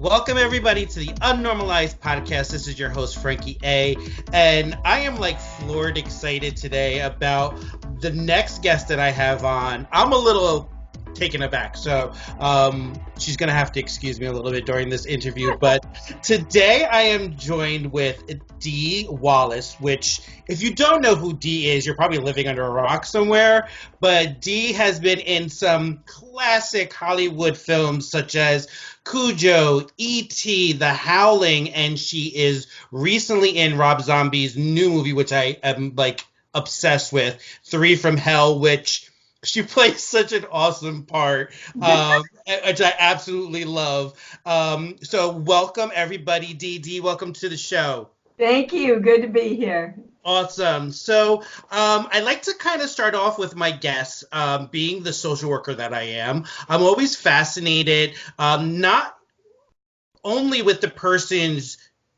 Welcome everybody to the Unnormalized podcast. This is your host Frankie A, and I am like floored excited today about the next guest that I have on. I'm a little taken aback, so she's gonna have to excuse me a little bit during this interview. But today I am joined with Dee Wallace, which if you don't know who Dee is, you're probably living under a rock somewhere. But Dee has been in some classic Hollywood films such as Cujo, E.T., The Howling, and she is recently in Rob Zombie's new movie, which I am like obsessed with, 3 from Hell, which she plays such an awesome part, which I absolutely love. So welcome, everybody. Dee, welcome to the show. Thank you. Good to be here. Awesome. So I like to kind of start off with my guests, being the social worker that I am. I'm always fascinated, not only with the person's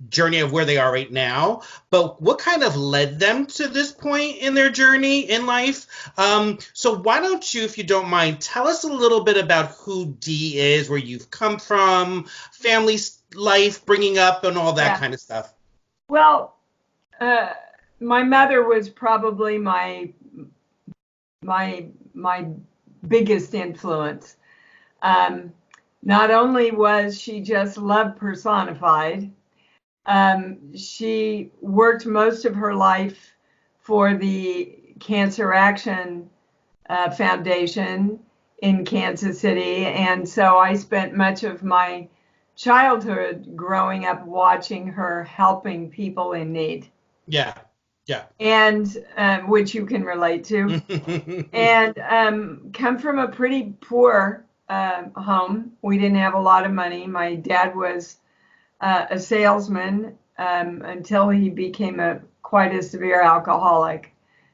journey of where they are right now, but what kind of led them to this point in their journey in life. So why don't you, if you don't mind, tell us a little bit about who Dee is, where you've come from, family life, bringing up, and all that kind of stuff. Well, my mother was probably my biggest influence. Not only was she just love personified, she worked most of her life for the Cancer Action Foundation in Kansas City, and so I spent much of my childhood growing up watching her helping people in need. Yeah. And which you can relate to. And come from a pretty poor home. We didn't have a lot of money. My dad was a salesman until he became quite a severe alcoholic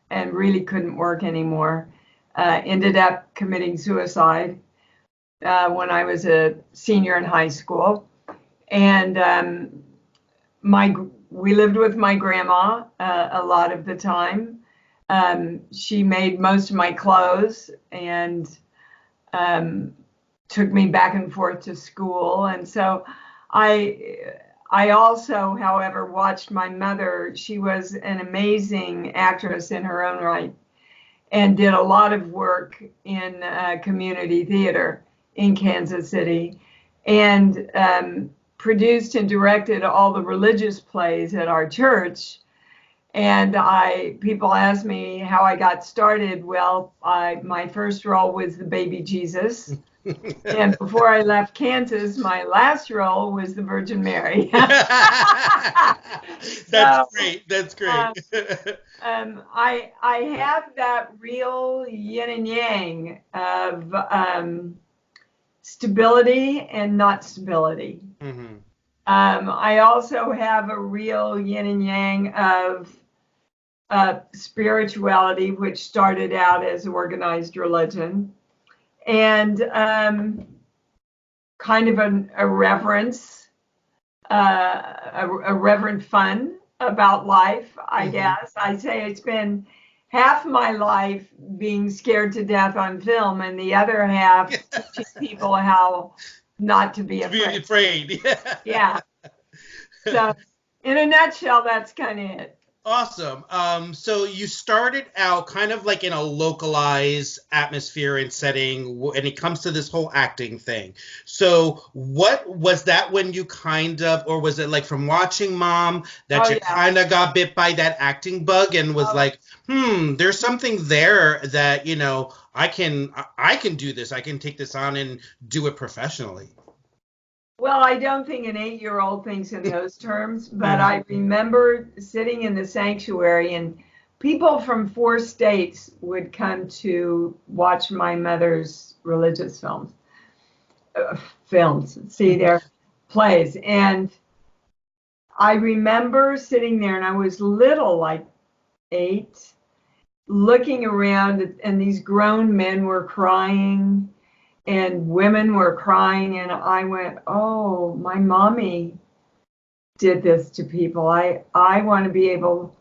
and really couldn't work anymore. Ended up committing suicide when I was a senior in high school. And we lived with my grandma a lot of the time. She made most of my clothes and took me back and forth to school. And so I also, however, watched my mother. She was an amazing actress in her own right and did a lot of work in community theater in Kansas City, and produced and directed all the religious plays at our church. And people ask me how I got started. Well, my first role was the baby Jesus. And before I left Kansas, my last role was the Virgin Mary. That's great. I have that real yin and yang of stability and not stability. Mm-hmm. I also have a real yin and yang of spirituality, which started out as organized religion, and kind of a reverence, a reverent fun about life, I guess. I say it's been half my life being scared to death on film, and the other half teaching people how not to be afraid. Yeah. So, in a nutshell, that's kind of it. Awesome. So you started out kind of like in a localized atmosphere and setting, and it comes to this whole acting thing. So what was that when you kind of, or was it like from watching Mom that you kind of got bit by that acting bug and was like, there's something there that, I can do this. I can take this on and do it professionally. Well, I don't think an 8-year-old thinks in those terms, but I remember sitting in the sanctuary and people from 4 states would come to watch my mother's religious see their plays. And I remember sitting there, and I was little, like 8, looking around, and these grown men were crying and women were crying, and I went, oh, my mommy did this to people. I want to be able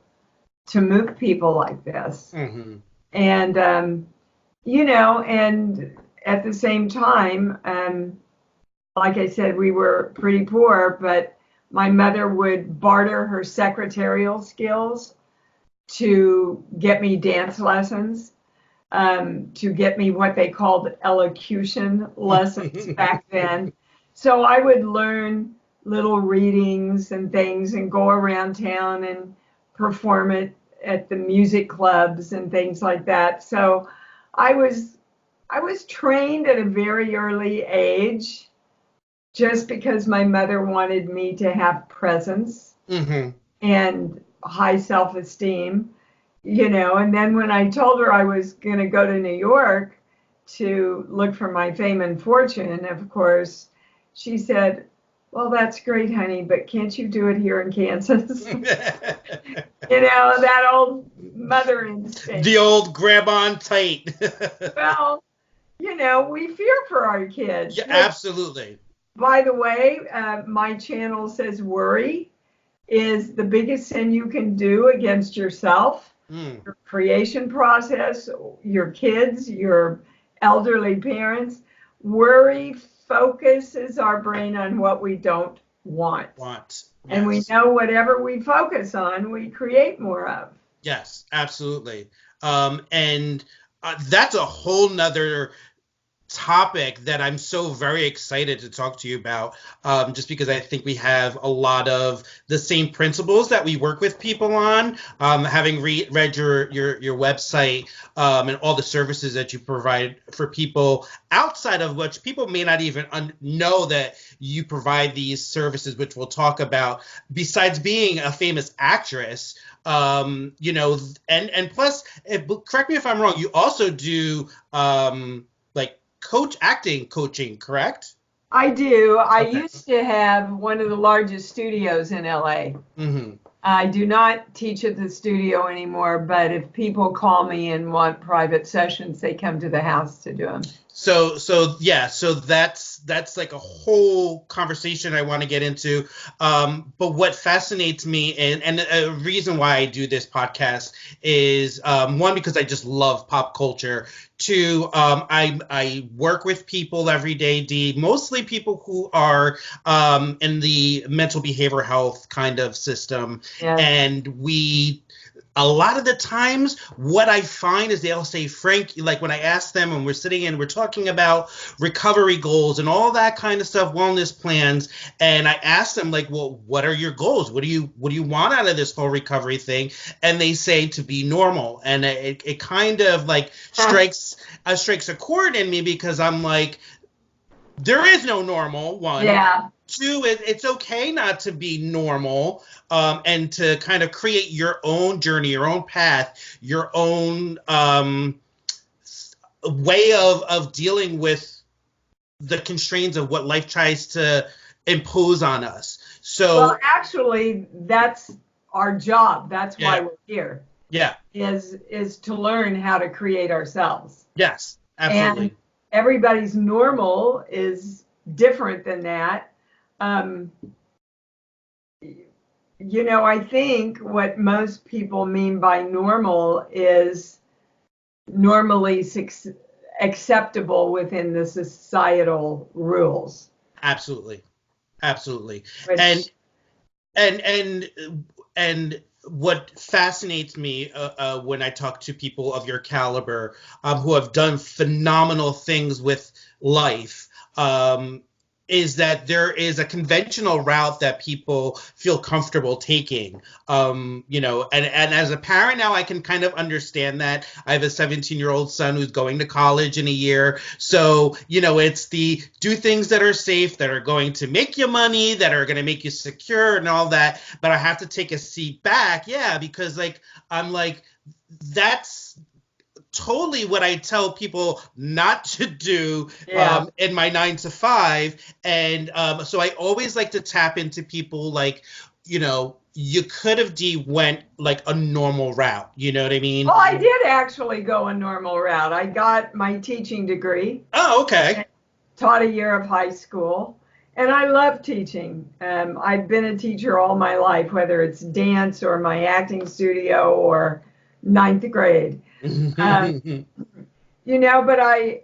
to move people like this. Mm-hmm. And, and at the same time, like I said, we were pretty poor, but my mother would barter her secretarial skills to get me dance lessons, to get me what they called elocution lessons back then. So I would learn little readings and things and go around town and perform it at the music clubs and things like that. So I was trained at a very early age just because my mother wanted me to have presence and high self-esteem, and then when I told her I was going to go to New York to look for my fame and fortune, of course, she said, well, that's great, honey, but can't you do it here in Kansas? That old mother instinct. The old grab on tight. Well, we fear for our kids. Yeah, absolutely. By the way, my channel says worry is the biggest sin you can do against yourself, your creation process, your kids, your elderly parents. Worry focuses our brain on what we don't want. Yes. And we know whatever we focus on, we create more of. Yes, absolutely. And that's a whole nother topic that I'm so very excited to talk to you about, just because I think we have a lot of the same principles that we work with people on. Having read your website and all the services that you provide for people outside of which people may not even know that you provide these services, which we'll talk about, besides being a famous actress. And plus, correct me if I'm wrong, you also do acting coaching, correct? I do. I used to have one of the largest studios in LA. I do not teach at the studio anymore, but if people call me and want private sessions, they come to the house to do them. So that's like a whole conversation I want to get into. But what fascinates me, and a reason why I do this podcast is, one, because I just love pop culture. Two, I work with people every day, Dee, mostly people who are in the mental behavioral health kind of system. Yes. And a lot of the times, what I find is they'll say, Frank, like when I ask them and we're sitting and we're talking about recovery goals and all that kind of stuff, wellness plans, and I ask them, like, well, what are your goals? What do you want out of this whole recovery thing? And they say to be normal. And it kind of like strikes a chord in me, because I'm like, there is no normal, one. Yeah. Two, it's okay not to be normal, and to kind of create your own journey, your own path, your own way of dealing with the constraints of what life tries to impose on us. So, well, actually, that's our job. That's why we're here. Yeah. Is to learn how to create ourselves. Yes, absolutely. And everybody's normal is different than that. I think what most people mean by normal is normally acceptable within the societal rules. Absolutely. Which, and what fascinates me when I talk to people of your caliber, who have done phenomenal things with life, is that there is a conventional route that people feel comfortable taking, and as a parent now, I can kind of understand that. I have a 17-year-old son who's going to college in a year. So, it's the do things that are safe, that are going to make you money, that are going to make you secure and all that. But I have to take a seat back. Yeah, because I'm like, that's totally what I tell people not to do in my 9 to 5. And so I always like to tap into people like, you could have went like a normal route. You know what I mean? Well, I did actually go a normal route. I got my teaching degree. Oh, okay. Taught a year of high school. And I love teaching. I've been a teacher all my life, whether it's dance or my acting studio or 9th grade. But I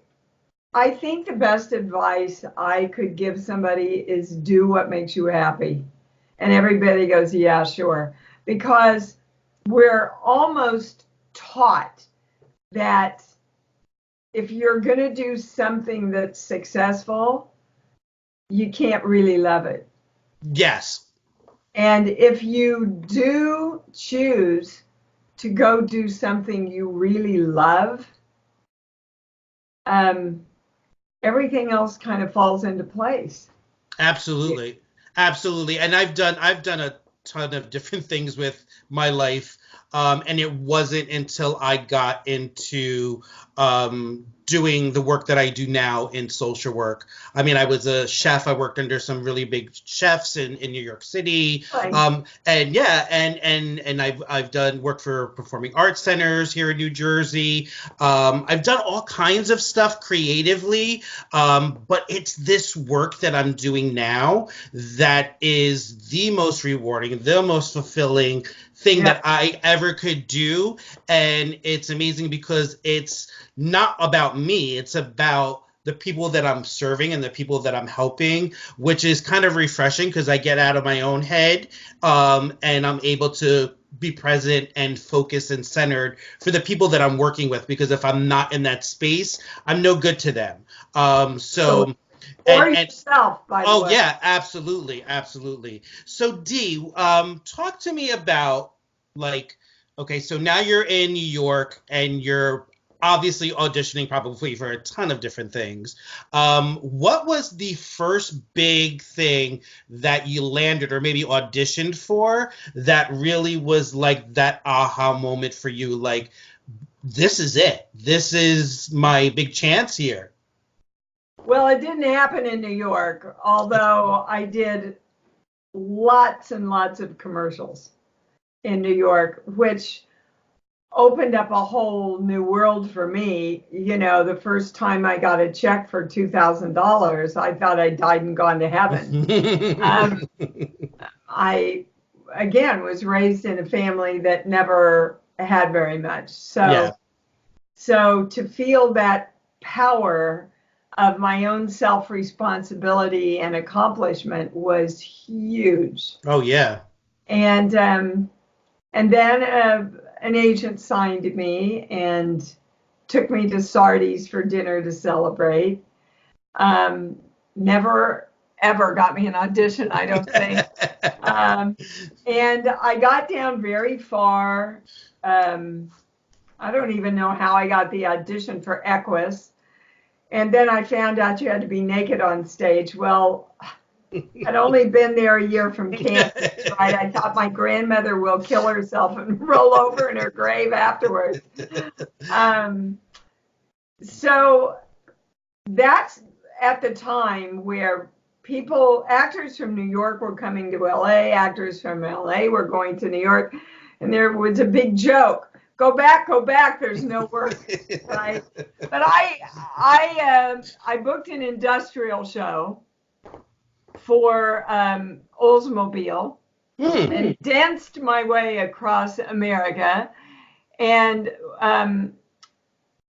I think the best advice I could give somebody is do what makes you happy. And everybody goes, yeah, sure. Because we're almost taught that if you're going to do something that's successful, you can't really love it. Yes. And if you do choose to go do something you really love, everything else kind of falls into place. Absolutely. Absolutely. And I've done a ton of different things with my life. And it wasn't until I got into doing the work that I do now in social work. I mean, I was a chef. I worked under some really big chefs in New York City. Right. And yeah, and I've done work for performing arts centers here in New Jersey. I've done all kinds of stuff creatively, but it's this work that I'm doing now that is the most rewarding, the most fulfilling thing that I ever could do. And it's amazing because it's not about me. It's about the people that I'm serving and the people that I'm helping, which is kind of refreshing because I get out of my own head, and I'm able to be present and focused and centered for the people that I'm working with, because if I'm not in that space, I'm no good to them. Or yourself, by the way. Oh, yeah, absolutely, absolutely. So, Dee, talk to me about, like, okay, so now you're in New York and you're obviously auditioning probably for a ton of different things. What was the first big thing that you landed or maybe auditioned for that really was like that aha moment for you? Like, this is it. This is my big chance here. Well, it didn't happen in New York, although I did lots and lots of commercials in New York, which opened up a whole new world for me. You know, the first time I got a check for $2,000, I thought I died and gone to heaven. I, again, was raised in a family that never had very much. So to feel that power of my own self-responsibility and accomplishment was huge. Oh, yeah. And then an agent signed me and took me to Sardi's for dinner to celebrate. Never, ever got me an audition, I don't think. And I got down very far. I don't even know how I got the audition for Equus. And then I found out you had to be naked on stage. Well, I'd only been there a year from Kansas, right? I thought my grandmother will kill herself and roll over in her grave afterwards. So that's at the time where actors from New York were coming to LA, actors from LA were going to New York, and there was a big joke. Go back, there's no work, right? But I booked an industrial show for Oldsmobile and danced my way across America. And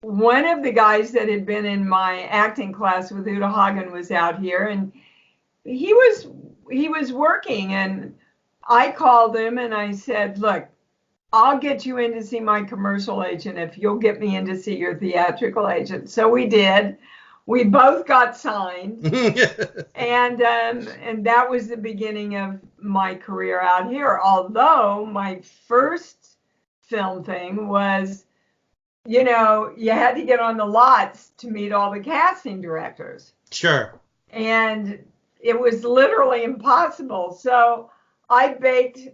one of the guys that had been in my acting class with Uta Hagen was out here, and he was working, and I called him and I said, look, I'll get you in to see my commercial agent if you'll get me in to see your theatrical agent. So we did. We both got signed. And that was the beginning of my career out here. Although my first film thing was, you know, you had to get on the lots to meet all the casting directors. Sure. And it was literally impossible. So I baked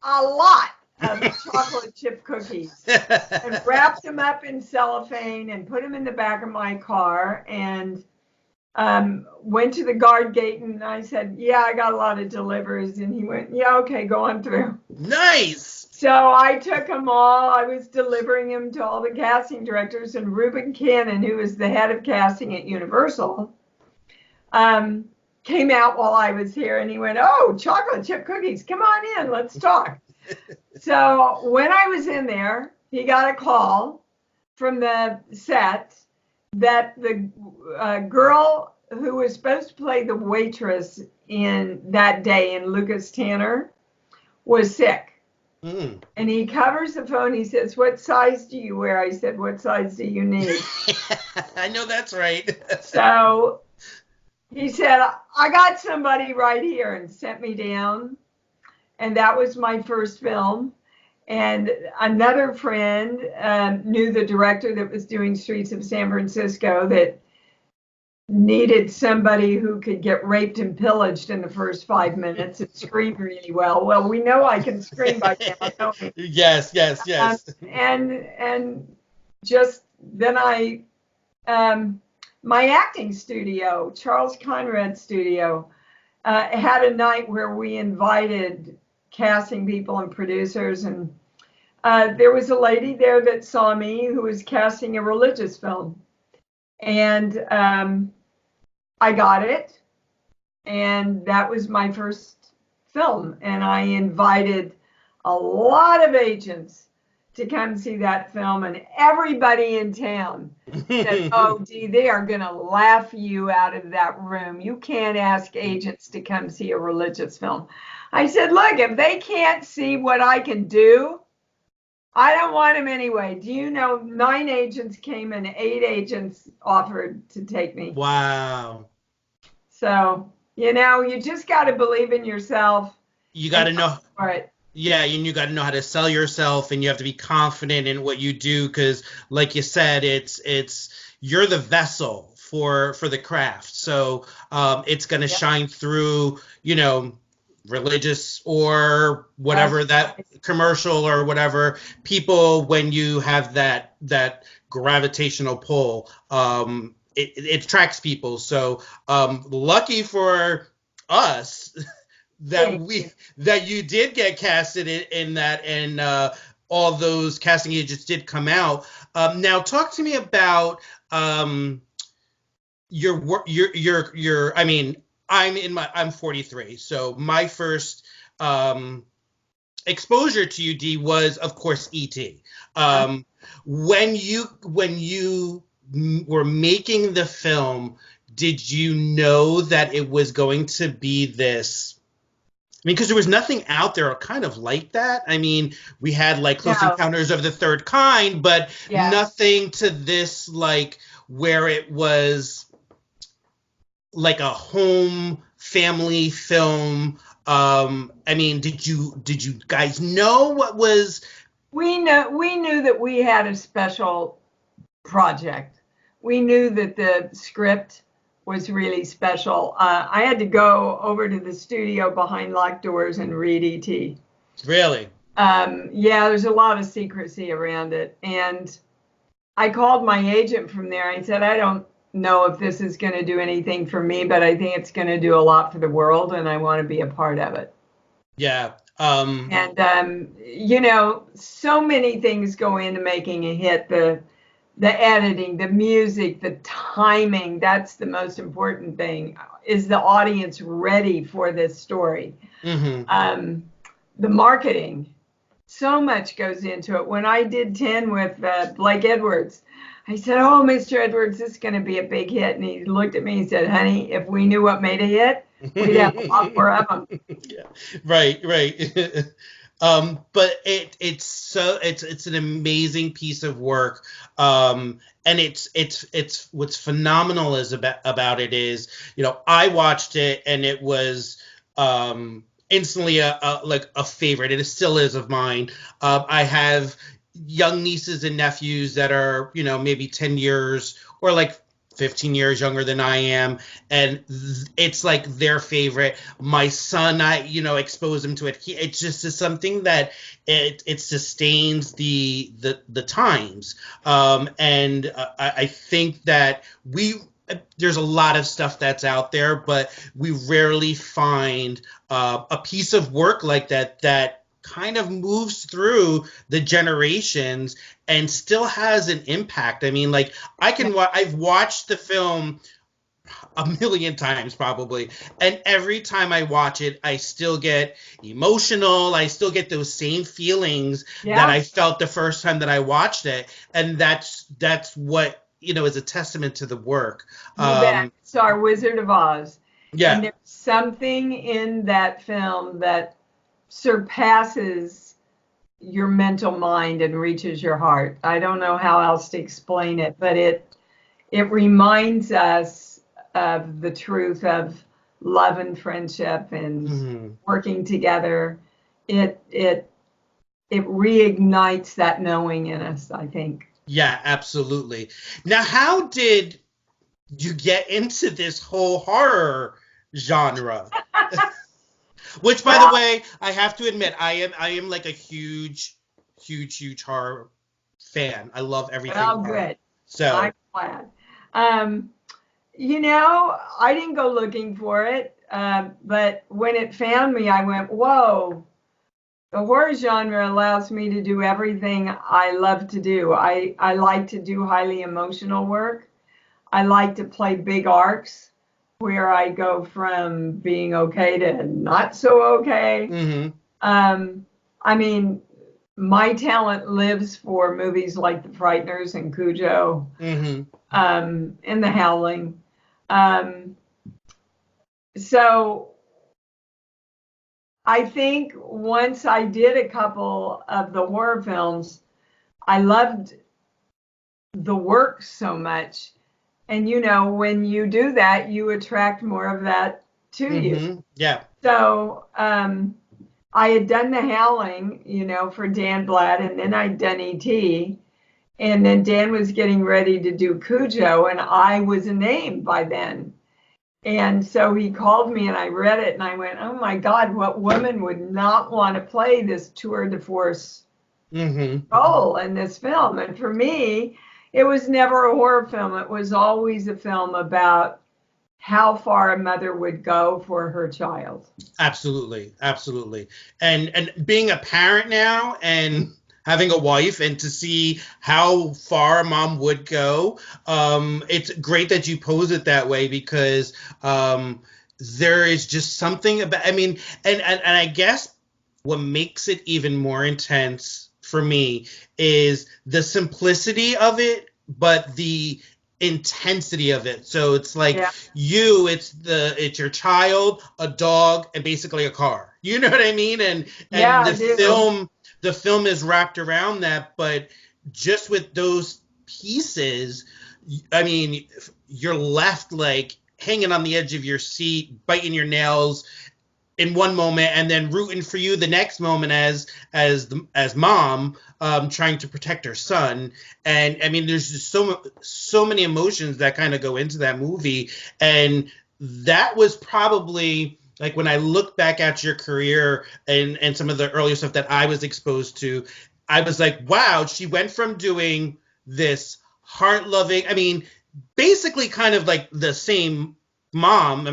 a lot of chocolate chip cookies and wrapped them up in cellophane and put them in the back of my car and went to the guard gate, and I said, yeah, I got a lot of deliveries. And he went, yeah, okay, go on through. Nice. So I took them all. I was delivering them to all the casting directors, and Reuben Cannon, who was the head of casting at Universal, came out while I was here, and he went, oh, chocolate chip cookies, come on in, let's talk. So when I was in there, he got a call from the set that the girl who was supposed to play the waitress in that day in Lucas Tanner was sick. Mm. And he covers the phone. He says, "What size do you wear?" I said, "What size do you need?" I know that's right. So he said, "I got somebody right here," and sent me down. And that was my first film. And another friend knew the director that was doing Streets of San Francisco that needed somebody who could get raped and pillaged in the first 5 minutes and scream really well. Well, we know I can scream by now, don't we? Yes, yes, yes. And just then my acting studio, Charles Conrad Studio, had a night where we invited casting people and producers, and there was a lady there that saw me who was casting a religious film. And I got it, and that was my first film. And I invited a lot of agents to come see that film, and everybody in town said, "Oh, Dee, they are going to laugh you out of that room. You can't ask agents to come see a religious film." I said, "Look, if they can't see what I can do, I don't want them anyway." Do you know 9 agents came and 8 agents offered to take me? Wow. So, you just got to believe in yourself. You got to know. All right. Yeah, and you got to know how to sell yourself, and you have to be confident in what you do, because, like you said, it's you're the vessel for the craft. So it's going to shine through, religious or whatever, that commercial or whatever, people, when you have that gravitational pull, it attracts people. So lucky for us that you did get casted in that, and all those casting agents did come out. Now talk to me about your work. I mean, I'm 43, so my first exposure to you, Dee, was of course E.T. When you were making the film, did you know that it was going to be this? I mean, because there was nothing out there kind of like that. I mean, we had like Close Encounters of the Third Kind, but nothing to this, like, where it was like a home family film. I mean, did you guys know what was? We knew that we had a special project. We knew that the script was really special. I had to go over to the studio behind locked doors and read E.T. Really? Yeah, there's a lot of secrecy around it. And I called my agent from there. I said, "I don't know if this is going to do anything for me, but I think it's going to do a lot for the world, and I want to be a part of it." Yeah. And so many things go into making a hit. The editing, the music, the timing, that's the most important thing. Is the audience ready for this story? Mm-hmm. The marketing, so much goes into it. When I did 10 with Blake Edwards, I said, "Oh, Mr. Edwards, this is going to be a big hit." And he looked at me and said, "Honey, if we knew what made a hit, we'd have a lot more of them." Yeah. Right. But it's an amazing piece of work. And it's what's phenomenal about it is, I watched it and it was instantly a favorite. It still is of mine. I have young nieces and nephews that are, maybe 10 years or like 15 years younger than I am, and it's like their favorite. My son, I expose him to it. It's just something that it sustains the times, and I think that there's a lot of stuff that's out there, but we rarely find a piece of work like that kind of moves through the generations and still has an impact. I mean, like, I've watched the film a million times probably, and every time I watch it, I still get emotional. I still get those same feelings that I felt the first time that I watched it, and that's what is a testament to the work. You bet. It's our Wizard of Oz. Yeah. And there's something in that film that surpasses your mental mind and reaches your heart. I don't know how else to explain it, but it reminds us of the truth of love and friendship and working together. It reignites that knowing in us, I think. Yeah, absolutely. Now, how did you get into this whole horror genre? Which, by the way, I have to admit, I am like a huge horror fan. I love everything. Oh, horror. Good. So I'm glad. I didn't go looking for it, but when it found me, I went, whoa. The horror genre allows me to do everything I love to do. I like to do highly emotional work. I like to play big arcs where I go from being okay to not so okay. I mean, my talent lives for movies like The Frighteners and Cujo, and The Howling. So I think once I did a couple of the horror films, I loved the work so much. And, when you do that, you attract more of that to you. Yeah. So I had done The Howling, for Dan Blatt, and then I'd done E.T., and then Dan was getting ready to do Cujo, and I was a name by then. And so he called me, and I read it, and I went, oh, my God, what woman would not want to play this tour de force role in this film? And for me, it was never a horror film. It was always a film about how far a mother would go for her child. Absolutely. And being a parent now and having a wife and to see how far a mom would go, it's great that you pose it that way because there is just something about, and I guess what makes it even more intense for me is the simplicity of it, but the intensity of it. So it's like it's your child, a dog, and basically a car. You know what I mean? And the film is wrapped around that, but just with those pieces, you're left like hanging on the edge of your seat, biting your nails in one moment, and then rooting for you the next moment as mom trying to protect her son. And there's just so many emotions that kind of go into that movie, and that was probably like when I look back at your career and some of the earlier stuff that I was exposed to, I was like, wow, she went from doing this heart-loving, basically kind of like the same mom.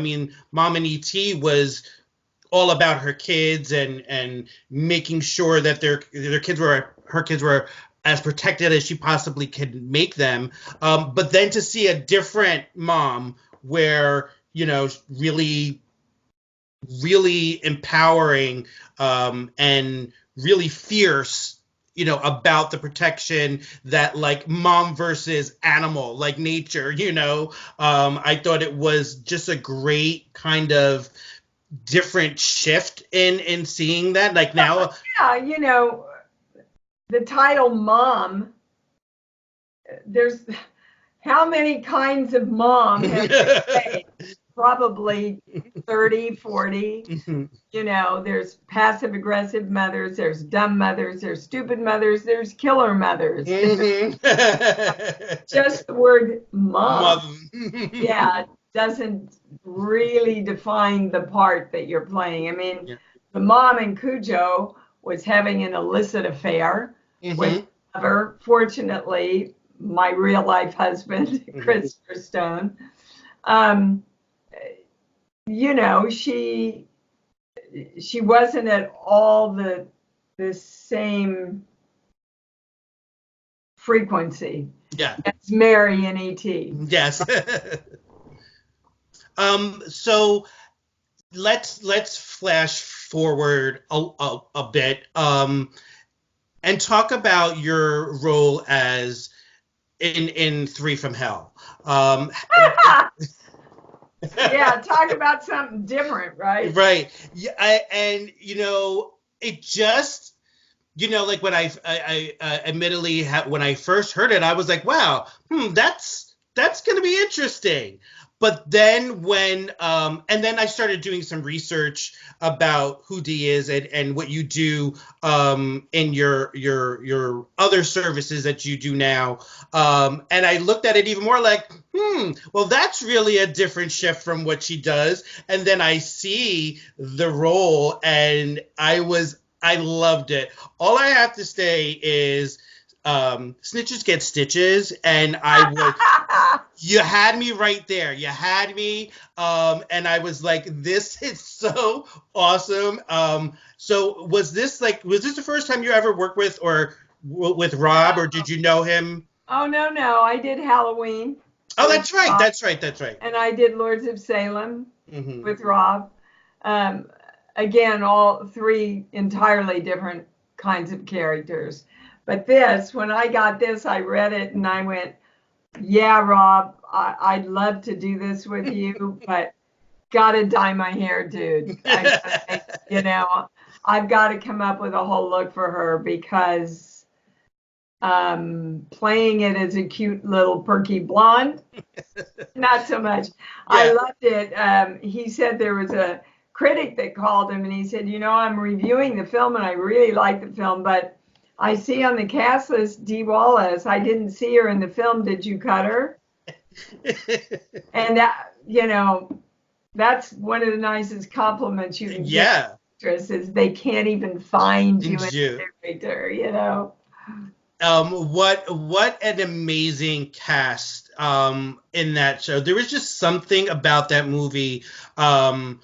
Mom in E.T. was all about her kids and making sure that her kids were as protected as she possibly could make them. But then to see a different mom where, really empowering and really fierce, about the protection that like mom versus animal, like nature, I thought it was just a great kind of different shift in seeing that. Like now, the title mom, there's how many kinds of mom have they made? Probably 30, 40. There's passive aggressive mothers, there's dumb mothers, there's stupid mothers, there's killer mothers. Just the word mom. Doesn't really define the part that you're playing. The mom in Cujo was having an illicit affair with her. Fortunately, my real life husband, Christopher Stone, she wasn't at all the same frequency as Mary in E.T. Yes. So let's flash forward a bit and talk about your role as in Three from Hell. Yeah, talk about something different, right? Right. Yeah, and it just, like when I admittedly when I first heard it, I was like, wow, that's going to be interesting. But then and then I started doing some research about who Dee is and what you do in your other services that you do now. And I looked at it even more like, well, that's really a different shift from what she does. And then I see the role, and I loved it. All I have to say is snitches get stitches, and you had me right there. You had me, and I was like, this is so awesome. So was this the first time you ever worked with with Rob, or did you know him? Oh, no, I did Halloween. Oh, that's right. That's right. And I did Lords of Salem Mm-hmm. with Rob. Again, all three entirely different kinds of characters. But when I got this, I read it and I went, yeah, Rob, I'd love to do this with you, but gotta dye my hair, dude. I've got to come up with a whole look for her because playing it as a cute little perky blonde, not so much. Yeah. I loved it. He said there was a critic that called him and he said, I'm reviewing the film and I really like the film, but I see on the cast list Dee Wallace. I didn't see her in the film. Did you cut her? And that, that's one of the nicest compliments you can get. Is they can't even find you in the character, What an amazing cast in that show. There was just something about that movie. I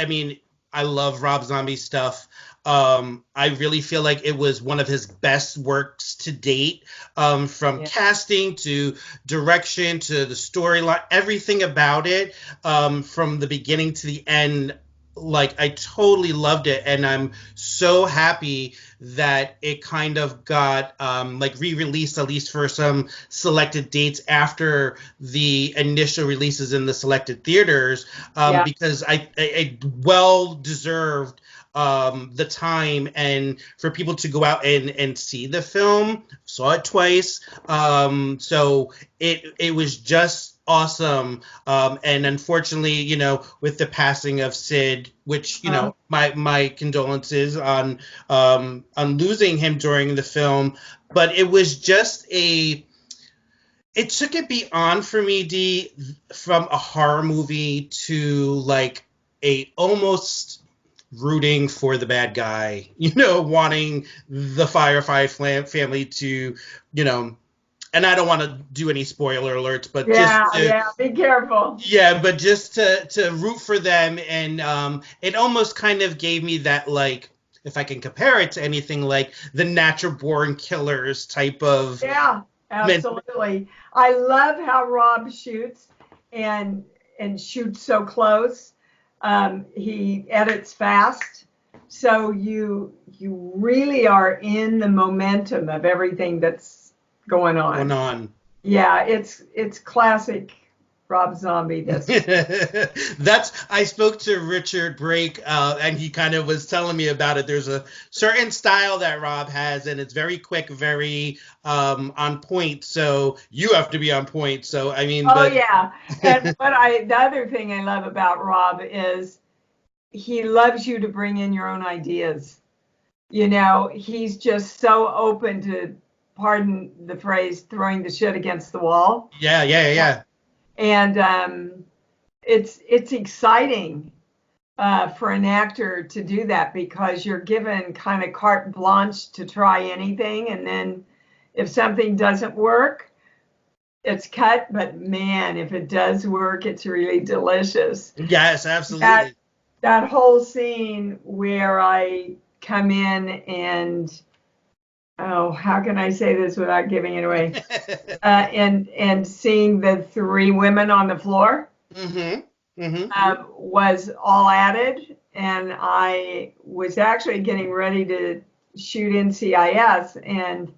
mean, I love Rob Zombie stuff. I really feel like it was one of his best works to date, from casting to direction to the storyline, everything about it, from the beginning to the end. Like, I totally loved it, and I'm so happy that it kind of got re-released, at least for some selected dates after the initial releases in the selected theaters, because I well deserved the time, and for people to go out and see the film. Saw it twice, so it was just awesome. And unfortunately, with the passing of Sid, which my condolences on losing him during the film, but it was just it took it beyond for me, Dee, from a horror movie to like a almost rooting for the bad guy, wanting the Firefly family to, and I don't want to do any spoiler alerts, but be careful. Yeah, but just to root for them, and it almost kind of gave me that, like, if I can compare it to anything, like the Natural Born Killers type of. Yeah, absolutely. I love how Rob shoots and shoots so close. He edits fast, so you really are in the momentum of everything that's going on. Yeah, it's classic Rob Zombie. I spoke to Richard Brake, and he kind of was telling me about it. There's a certain style that Rob has, and it's very quick, very on point. So you have to be on point. So I mean, yeah. And the other thing I love about Rob is he loves you to bring in your own ideas. He's just so open to, pardon the phrase, throwing the shit against the wall. Yeah. And it's exciting for an actor to do that, because you're given kind of carte blanche to try anything, and then if something doesn't work, it's cut. But man, if it does work, it's really delicious. Yes, absolutely. That whole scene where I come in and, how can I say this without giving it away? And seeing the three women on the floor was all added. And I was actually getting ready to shoot NCIS, and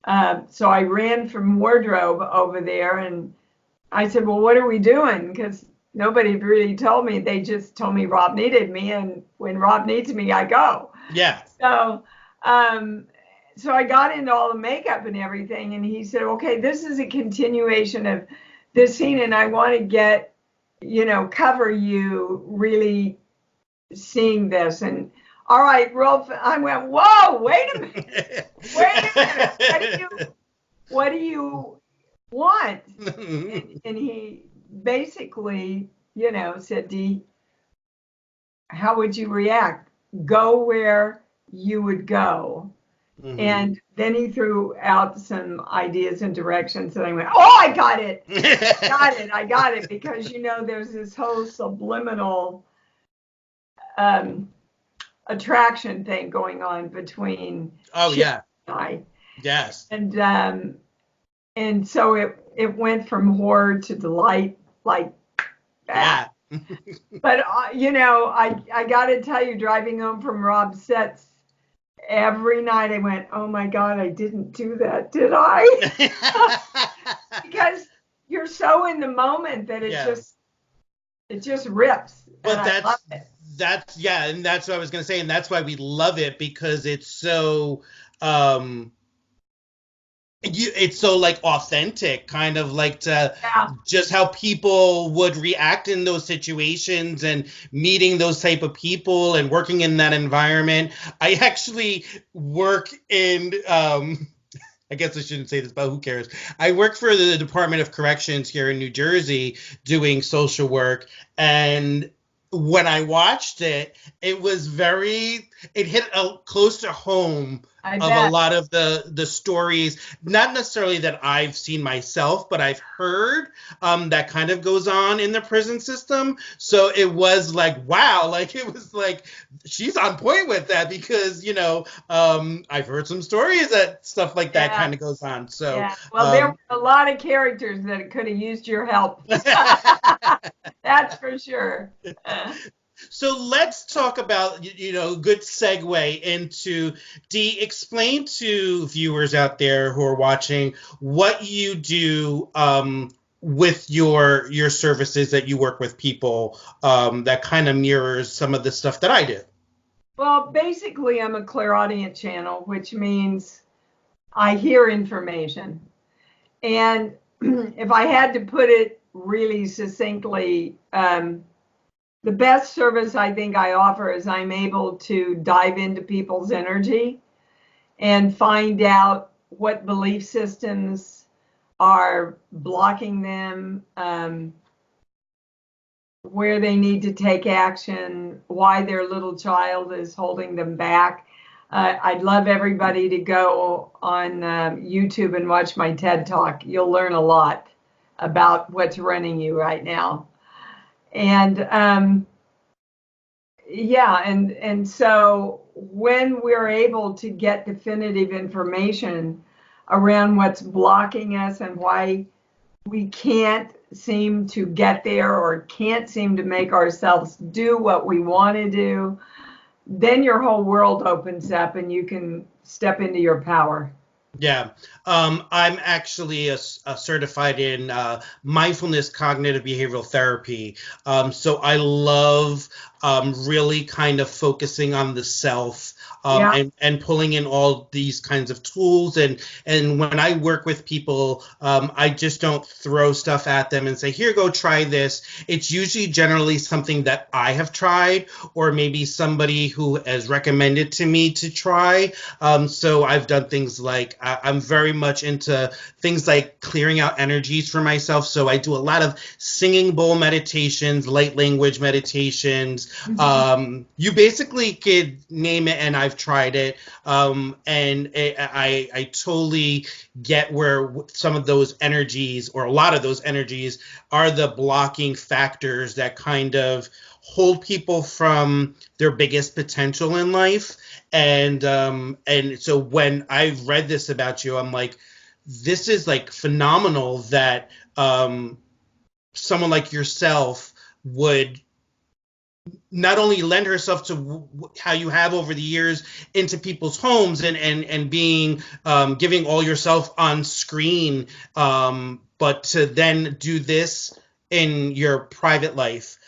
So I ran from wardrobe over there, and I said, well, what are we doing? Because nobody really told me. They just told me Rob needed me, and when Rob needs me, I go. Yeah. So, so I got into all the makeup and everything, and he said, okay, this is a continuation of this scene, and I want to get, cover you really seeing this. And all right, Rolf, I went, whoa, wait a minute. What do you want? And he basically, said, Dee, how would you react? Go where you would go. Mm-hmm. And then he threw out some ideas and directions, and I went, oh, I got it. I got it. Because, there's this whole subliminal attraction thing going on between yeah. and I. Yes. And so it went from horror to delight, like that. Yeah. But, I got to tell you, driving home from Rob's sets, every night I went, oh my God, I didn't do that, did I? Because you're so in the moment that it just rips. But that's and that's what I was gonna say, and that's why we love it, because it's so it's so like authentic, kind of like just how people would react in those situations, and meeting those type of people and working in that environment. I actually work in I guess I shouldn't say this, but who cares? I work for the Department of Corrections here in New Jersey doing social work, and when I watched it, it was it hit close to home of a lot of the stories, not necessarily that I've seen myself, but I've heard that kind of goes on in the prison system. So it was like, wow, like it was like, she's on point with that, because, I've heard some stories that stuff like that kind of goes on. So, well, there were a lot of characters that could have used your help. That's for sure. So let's talk about, good segue into, Dee, explain to viewers out there who are watching what you do with your services, that you work with people that kind of mirrors some of the stuff that I do. Well, basically, I'm a clairaudient channel, which means I hear information. And if I had to put it really succinctly, the best service I think I offer is I'm able to dive into people's energy and find out what belief systems are blocking them, where they need to take action, why their little child is holding them back. I'd love everybody to go on YouTube and watch my TED Talk. You'll learn a lot about what's running you right now. And and so when we're able to get definitive information around what's blocking us and why we can't seem to get there or can't seem to make ourselves do what we want to do, then your whole world opens up and you can step into your power. Yeah. I'm actually a certified in mindfulness cognitive behavioral therapy. So I love really kind of focusing on the self, and pulling in all these kinds of tools. And when I work with people, I just don't throw stuff at them and say, here, go try this. It's usually generally something that I have tried, or maybe somebody who has recommended to me to try. So I've done things like, I'm very much into things like clearing out energies for myself. So I do a lot of singing bowl meditations, light language meditations. Mm-hmm. You basically could name it, and I've tried it. I totally get where some of those energies, or a lot of those energies, are the blocking factors that kind of hold people from their biggest potential in life. And so when I've read this about you, I'm like, this is like phenomenal that someone like yourself would not only lend herself to how you have over the years into people's homes and being giving all yourself on screen, but to then do this in your private life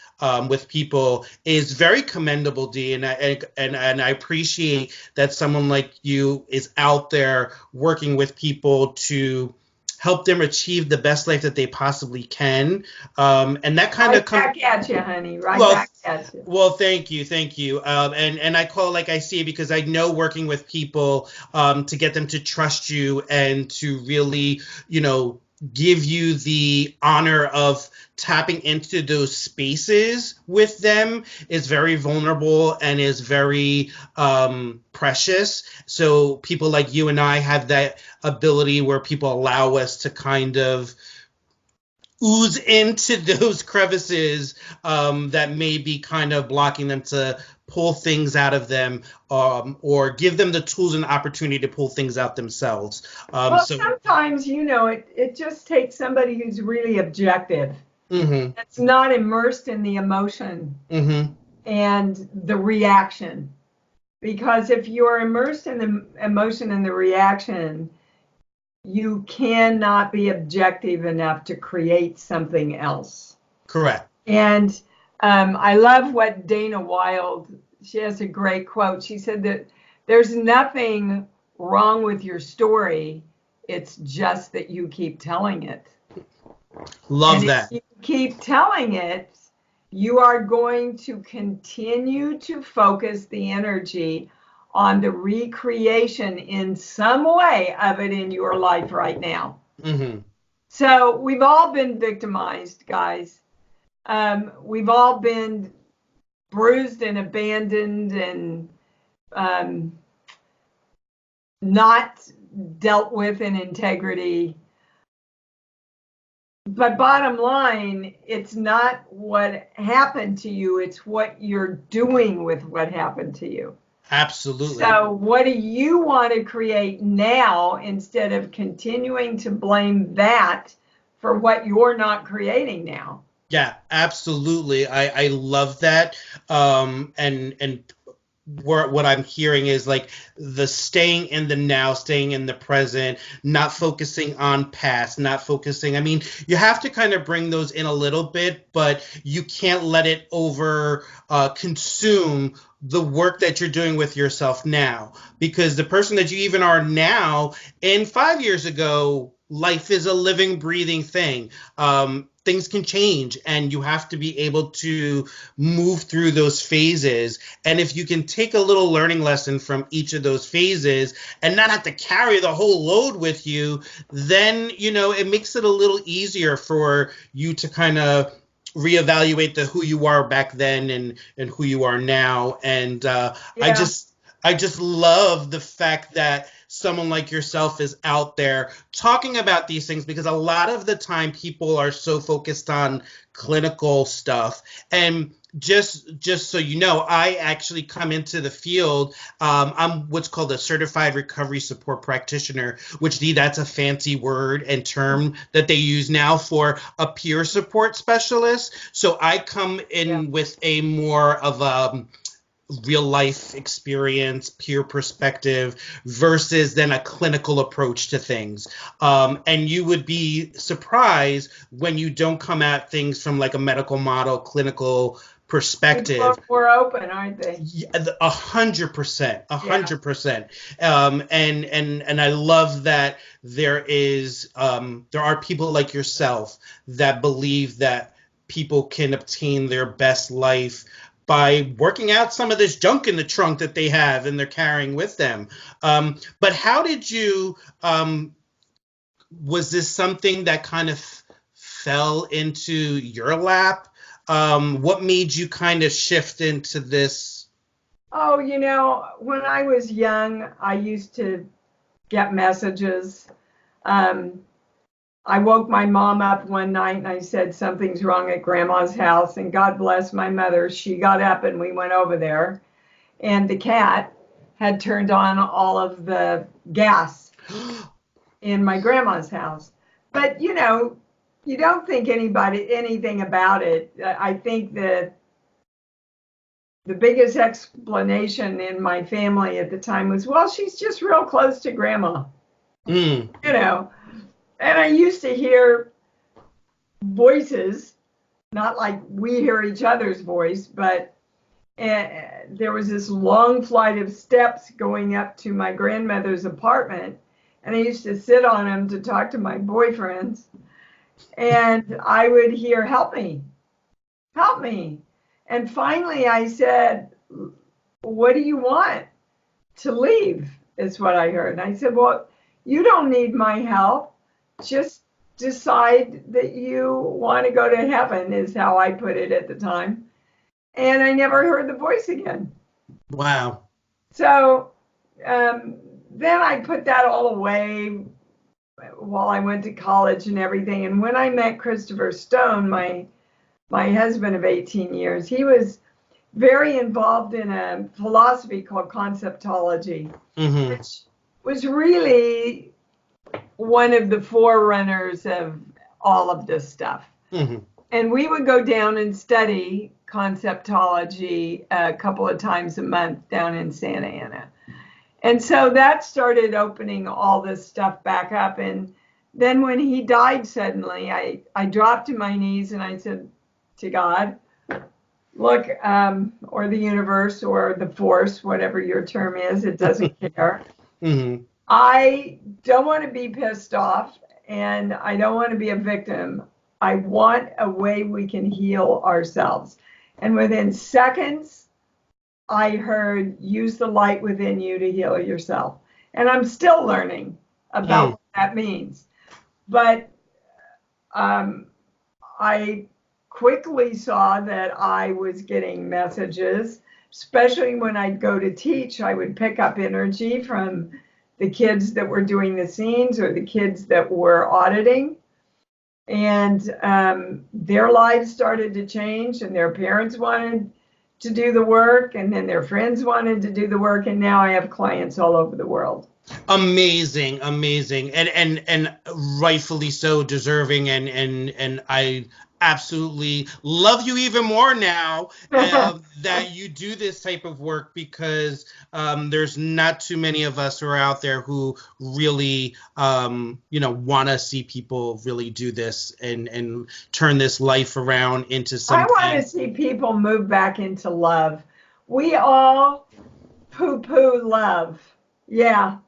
with people is very commendable, Dee, and I appreciate that someone like you is out there working with people to help them achieve the best life that they possibly can. And that kind of back at you, honey. Right well, back at you. well, thank you. And I call it like I see it because I know working with people to get them to trust you and to really, give you the honor of tapping into those spaces with them is very vulnerable and is very precious. So people like you and I have that ability where people allow us to kind of ooze into those crevices that may be kind of blocking them to pull things out of them or give them the tools and opportunity to pull things out themselves. Well, sometimes, it just takes somebody who's really objective. Mm-hmm. That's not immersed in the emotion Mm-hmm. and the reaction. Because if you're immersed in the emotion and the reaction, you cannot be objective enough to create something else. Correct. And I love what Dana Wilde, she has a great quote. She said that there's nothing wrong with your story. It's just that you keep telling it. Love that. If you keep telling it, you are going to continue to focus the energy on the recreation in some way of it in your life right now. Mm-hmm. So we've all been victimized, guys. We've all been bruised and abandoned and not dealt with in integrity. But bottom line, it's not what happened to you, it's what you're doing with what happened to you. Absolutely. So what do you want to create now instead of continuing to blame that for what you're not creating now? Yeah, absolutely. I love that. And what I'm hearing is like the staying in the now, staying in the present, not focusing on past, not focusing. I mean, you have to kind of bring those in a little bit, but you can't let it over consume the work that you're doing with yourself now, because the person that you even are now and 5 years ago, life is a living, breathing thing. Things can change and you have to be able to move through those phases. And if you can take a little learning lesson from each of those phases and not have to carry the whole load with you, then, it makes it a little easier for you to kind of reevaluate who you are back then and who you are now. And I just love the fact that someone like yourself is out there talking about these things, because a lot of the time people are so focused on clinical stuff. And just so you know, I actually come into the field. I'm what's called a certified recovery support practitioner, which that's a fancy word and term that they use now for a peer support specialist. So I come in with a more of real life experience, peer perspective, versus then a clinical approach to things. And you would be surprised when you don't come at things from like a medical model, clinical perspective. People are more open, aren't they? 100%, 100%. And I love that there are people like yourself that believe that people can obtain their best life by working out some of this junk in the trunk that they have and they're carrying with them. But how did you, was this something that kind of fell into your lap? What made you kind of shift into this? Oh, when I was young, I used to get messages. I woke my mom up one night and I said, something's wrong at Grandma's house. And God bless my mother. She got up and we went over there. And the cat had turned on all of the gas in my grandma's house. But, you don't think anything about it. I think that the biggest explanation in my family at the time was, well, she's just real close to grandma, Mm. you know. And I used to hear voices, not like we hear each other's voice, but there was this long flight of steps going up to my grandmother's apartment. And I used to sit on them to talk to my boyfriends. And I would hear, help me, help me. And finally I said, what do you want to leave? Is what I heard. And I said, well, you don't need my help. Just decide that you want to go to heaven, is how I put it at the time. And I never heard the voice again. Wow. So then I put that all away while I went to college and everything. And when I met Christopher Stone, my husband of 18 years, he was very involved in a philosophy called conceptology, Mm-hmm. which was really one of the forerunners of all of this stuff. Mm-hmm. And we would go down and study conceptology a couple of times a month down in Santa Ana. And so that started opening all this stuff back up. And then when he died suddenly, I dropped to my knees and I said to God, look, or the universe or the force, whatever your term is, it doesn't care. Mm-hmm. I don't want to be pissed off and I don't want to be a victim. I want a way we can heal ourselves. And within seconds, I heard, use the light within you to heal yourself. And I'm still learning about what that means. But I quickly saw that I was getting messages, especially when I'd go to teach. I would pick up energy from the kids that were doing the scenes or the kids that were auditing. And their lives started to change, and their parents wanted to do the work, and then their friends wanted to do the work, and now I have clients all over the world. Amazing, and rightfully so, deserving, and I absolutely love you even more now that you do this type of work, because there's not too many of us who are out there who really want to see people really do this and turn this life around into something. I want to see people move back into love. We all poo-poo love. Yeah.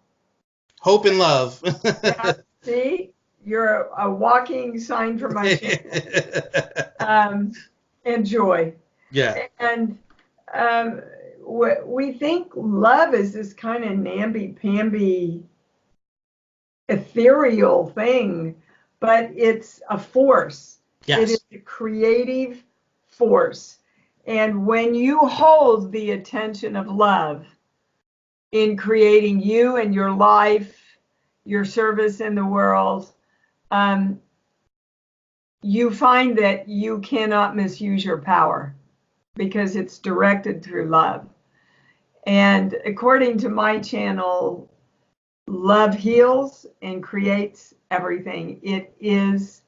Hope and love. Yeah, see, you're a walking sign for my channel. And joy. Yeah. And we think love is this kind of namby-pamby ethereal thing, but it's a force. Yes. It is a creative force. And when you hold the attention of love in creating you and your life, your service in the world, you find that you cannot misuse your power because it's directed through love. And according to my channel, love heals and creates everything. It is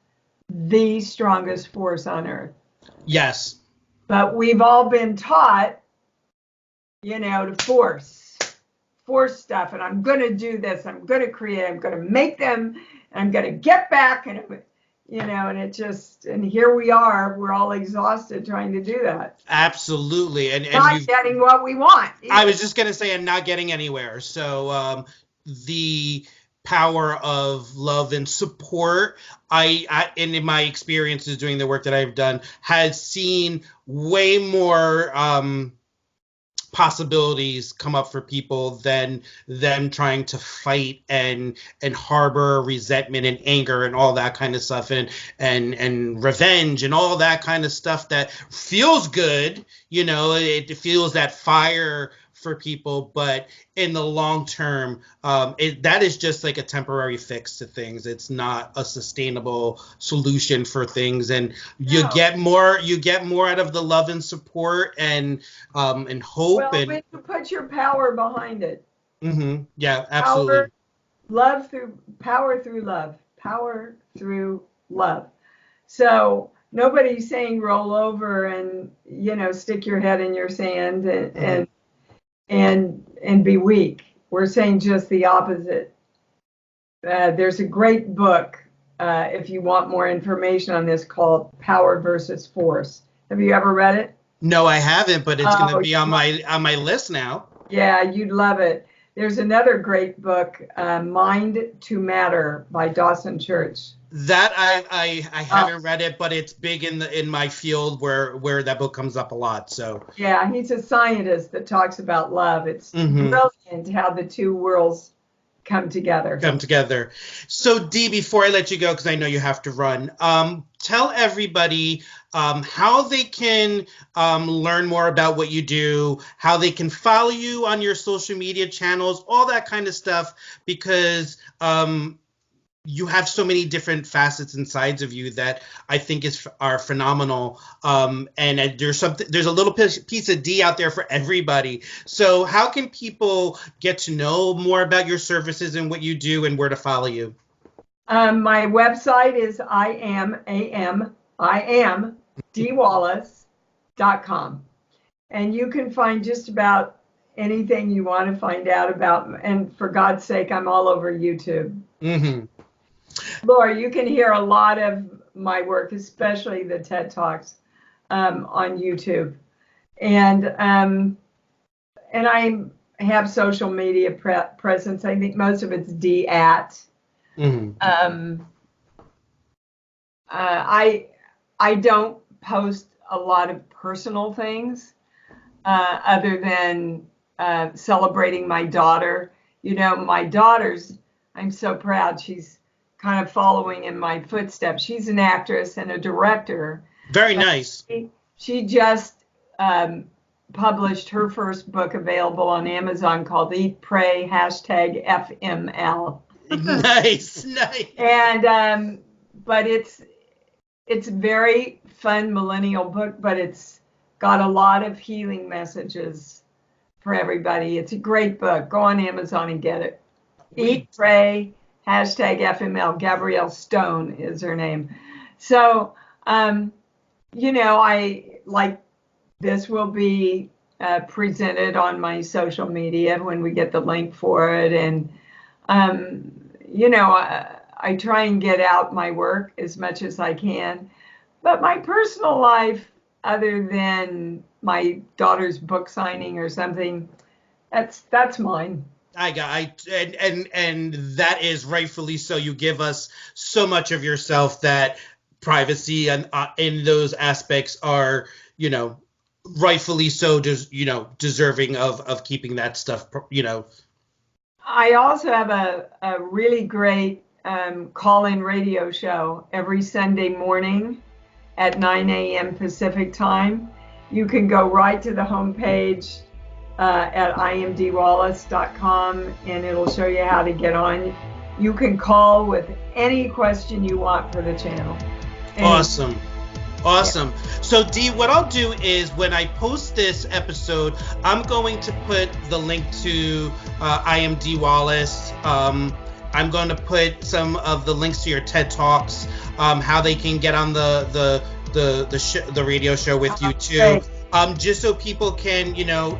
the strongest force on earth. Yes. But we've all been taught, to force stuff. And I'm going to do this. I'm going to create. I'm going to make them. And I'm going to get back. And, and it just, and here we are. We're all exhausted trying to do that. Absolutely. And not getting what we want. Either. I was just going to say, and not getting anywhere. So the power of love and support, I and in my experiences doing the work that I've done, has seen way more possibilities come up for people than them trying to fight and harbor resentment and anger and all that kind of stuff and revenge and all that kind of stuff that feels good, it feels that fire for people, but in the long term, that is just like a temporary fix to things. It's not a sustainable solution for things, and you get more out of the love and support and hope. Well, when you put your power behind it. Mm-hmm. Yeah, absolutely. Power through love. So nobody's saying roll over and, stick your head in your sand and be weak. We're saying just the opposite. There's a great book, if you want more information on this, called Power versus Force. Have you ever read it? No, I haven't, but it's going to be on my list now. Yeah, you'd love it. There's another great book, Mind to Matter by Dawson Church. That I haven't read it, but it's big in my field where that book comes up a lot. So yeah, he's a scientist that talks about love. It's brilliant how the two worlds come together. So Dee, before I let you go, because I know you have to run, tell everybody how they can learn more about what you do, how they can follow you on your social media channels, all that kind of stuff, because you have so many different facets and sides of you that I think are phenomenal. And there's a little piece of Dee out there for everybody. So how can people get to know more about your services and what you do and where to follow you? My website is IamDeeWallace.com. And you can find just about anything you want to find out about. And for God's sake, I'm all over YouTube. Laura, you can hear a lot of my work, especially the TED Talks, on YouTube. And I have social media presence. I think most of it's Dee at. I don't post a lot of personal things other than celebrating my daughter. My daughter's, I'm so proud. She's kind of following in my footsteps. She's an actress and a director. Very nice. She just published her first book available on Amazon called Eat, Pray, #FML. Nice. And but it's a very fun millennial book, but it's got a lot of healing messages for everybody. It's a great book. Go on Amazon and get it. Eat, Pray, #FML. Gabrielle Stone is her name. So, I like this will be presented on my social media when we get the link for it. And, I try and get out my work as much as I can. But my personal life, other than my daughter's book signing or something, that's mine. And that is rightfully so. You give us so much of yourself that privacy and in those aspects are, rightfully so, deserving of keeping that stuff, I also have a really great call-in radio show every Sunday morning at 9 a.m. Pacific time. You can go right to the homepage at IamDeeWallace.com, and it'll show you how to get on. You can call with any question you want for the channel. Awesome. Yeah. So Dee, what I'll do is when I post this episode, I'm going to put the link to I Am Dee Wallace. I'm going to put some of the links to your TED Talks, how they can get on the radio show with you too. Just so people can,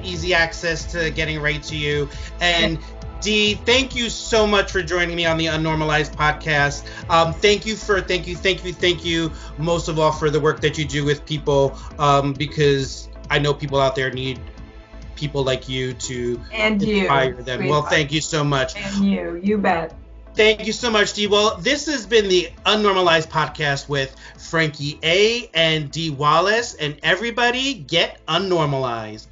easy access to getting right to you. And Dee, thank you so much for joining me on the Unnormalized podcast. Thank you most of all for the work that you do with people, because I know people out there need people like you to inspire them. Well, thank you so much. And you bet. Thank you so much, Dee. Well, this has been the Unnormalized podcast with Frankie A. and Dee Wallace, and everybody get unnormalized.